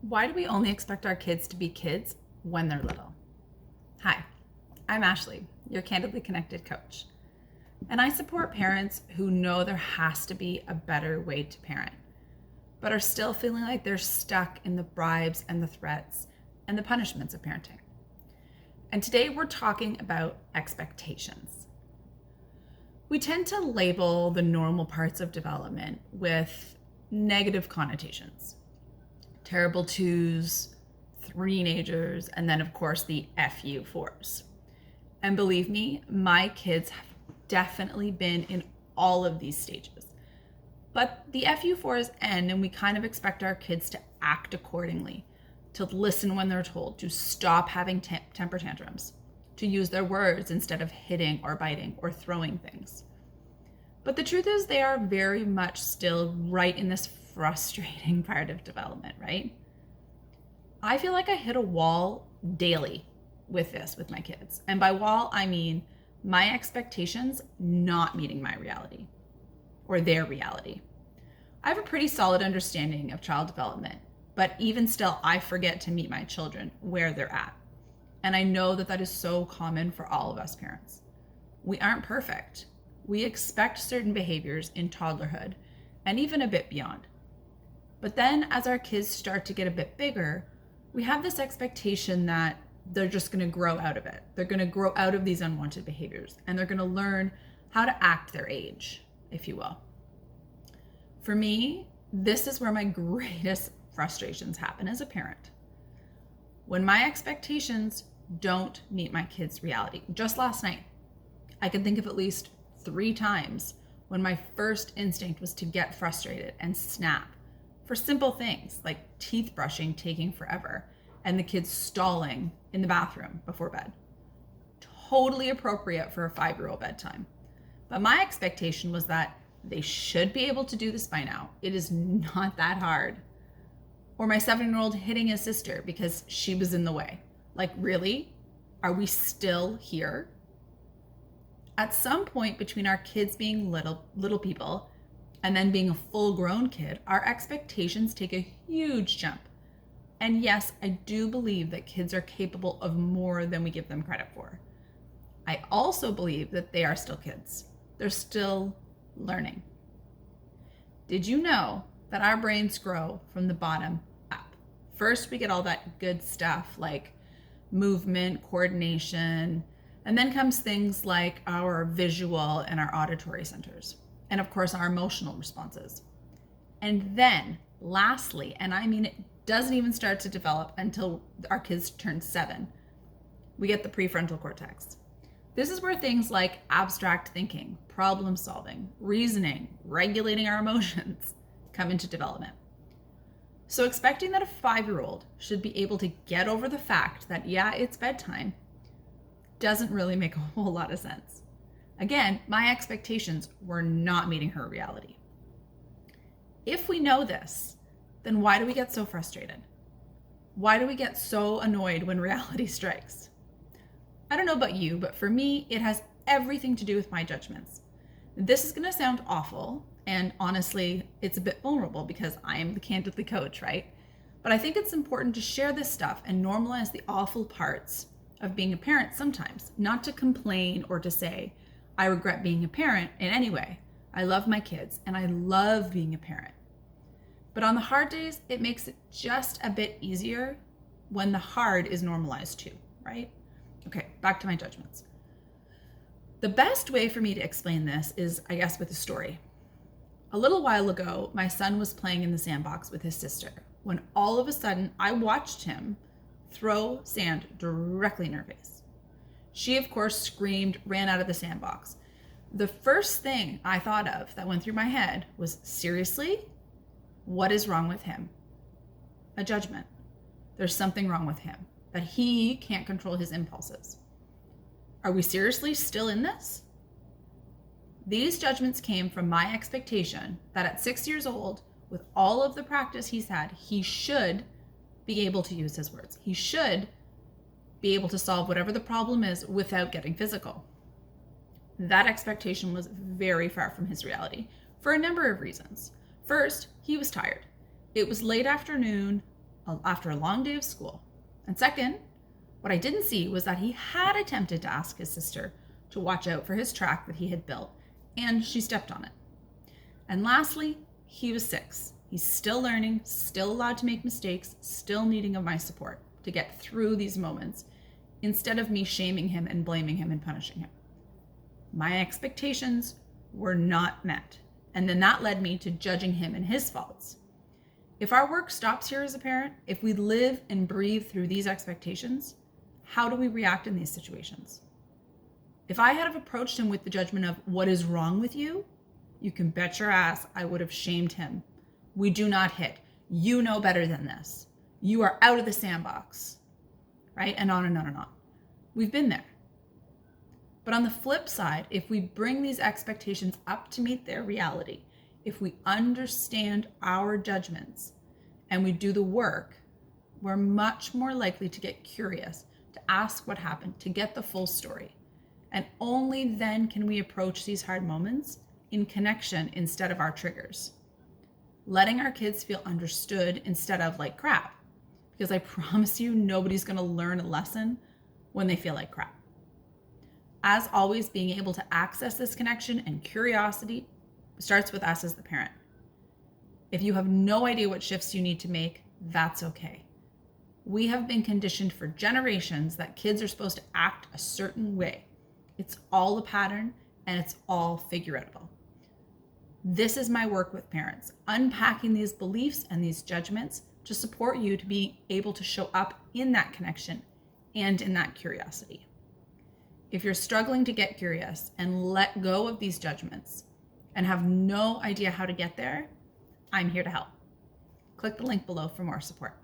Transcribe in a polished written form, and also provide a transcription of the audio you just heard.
Why do we only expect our kids to be kids when they're little? Hi, I'm Ashley, your Candidly Connected coach. And I support parents who know there has to be a better way to parent, but are still feeling like they're stuck in the bribes and the threats and the punishments of parenting. And today we're talking about expectations. We tend to label the normal parts of development with negative connotations. Terrible twos, three-nagers, and then of course the FU fours. And believe me, my kids have definitely been in all of these stages. But the FU fours end and we kind of expect our kids to act accordingly, to listen when they're told, to stop having temper tantrums, to use their words instead of hitting or biting or throwing things. But the truth is they are very much still right in this frustrating part of development, right? I feel like I hit a wall daily with my kids. And by wall, I mean my expectations not meeting my reality or their reality. I have a pretty solid understanding of child development, but even still, I forget to meet my children where they're at. And I know that is so common for all of us parents. We aren't perfect. We expect certain behaviors in toddlerhood and even a bit beyond. But then as our kids start to get a bit bigger, we have this expectation that they're just going to grow out of it. They're going to grow out of these unwanted behaviors and they're going to learn how to act their age, if you will. For me, this is where my greatest frustrations happen as a parent. When my expectations don't meet my kids' reality. Just last night, I can think of at least 3 times when my first instinct was to get frustrated and snap for simple things like teeth brushing taking forever and the kids stalling in the bathroom before bed. Totally appropriate for a 5-year-old bedtime. But my expectation was that they should be able to do this by now. It is not that hard. Or my 7-year-old hitting his sister because she was in the way. Like, really? Are we still here? At some point between our kids being little people and then being a full-grown kid, our expectations take a huge jump. And yes, I do believe that kids are capable of more than we give them credit for. I also believe that they are still kids. They're still learning. Did you know that our brains grow from the bottom up? First, we get all that good stuff like movement, coordination, and then comes things like our visual and our auditory centers. And of course, our emotional responses. And then lastly, and I mean it doesn't even start to develop until our kids turn 7, we get the prefrontal cortex. This is where things like abstract thinking, problem solving, reasoning, regulating our emotions come into development. So expecting that a 5-year-old should be able to get over the fact that, yeah, it's bedtime, doesn't really make a whole lot of sense. Again, my expectations were not meeting her reality. If we know this, then why do we get so frustrated? Why do we get so annoyed when reality strikes? I don't know about you, but for me, it has everything to do with my judgments. This is going to sound awful, and honestly, it's a bit vulnerable because I am the Candidly coach, right? But I think it's important to share this stuff and normalize the awful parts of being a parent sometimes, not to complain or to say, I regret being a parent in any way. I love my kids and I love being a parent. But on the hard days, it makes it just a bit easier when the hard is normalized too, right? Okay, back to my judgments. The best way for me to explain this is, I guess, with a story. A little while ago, my son was playing in the sandbox with his sister when all of a sudden I watched him throw sand directly in her face. She, of course, screamed, ran out of the sandbox. The first thing I thought of that went through my head was, seriously? What is wrong with him? A judgment. There's something wrong with him, that he can't control his impulses. Are we seriously still in this? These judgments came from my expectation that at 6 years old, with all of the practice he's had, he should be able to use his words. He should be able to solve whatever the problem is without getting physical. That expectation was very far from his reality for a number of reasons. First, he was tired. It was late afternoon, after a long day of school. And second, what I didn't see was that he had attempted to ask his sister to watch out for his track that he had built, and she stepped on it. And lastly, he was 6. He's still learning, still allowed to make mistakes, still needing of my support to get through these moments, instead of me shaming him and blaming him and punishing him. My expectations were not met, and then that led me to judging him and his faults. If our work stops here as a parent, if we live and breathe through these expectations, how do we react in these situations? If I had have approached him with the judgment of what is wrong with you, you can bet your ass I would have shamed him. We do not hit. You know better than this. You are out of the sandbox, right? And on and on and on. We've been there. But on the flip side, if we bring these expectations up to meet their reality, if we understand our judgments and we do the work, we're much more likely to get curious, to ask what happened, to get the full story. And only then can we approach these hard moments in connection instead of our triggers. Letting our kids feel understood instead of like crap. Because I promise you, nobody's going to learn a lesson when they feel like crap. As always, being able to access this connection and curiosity starts with us as the parent. If you have no idea what shifts you need to make, that's okay. We have been conditioned for generations that kids are supposed to act a certain way. It's all a pattern and it's all figure-outable. This is my work with parents, unpacking these beliefs and these judgments to support you to be able to show up in that connection and in that curiosity. If you're struggling to get curious and let go of these judgments and have no idea how to get there, I'm here to help. Click the link below for more support.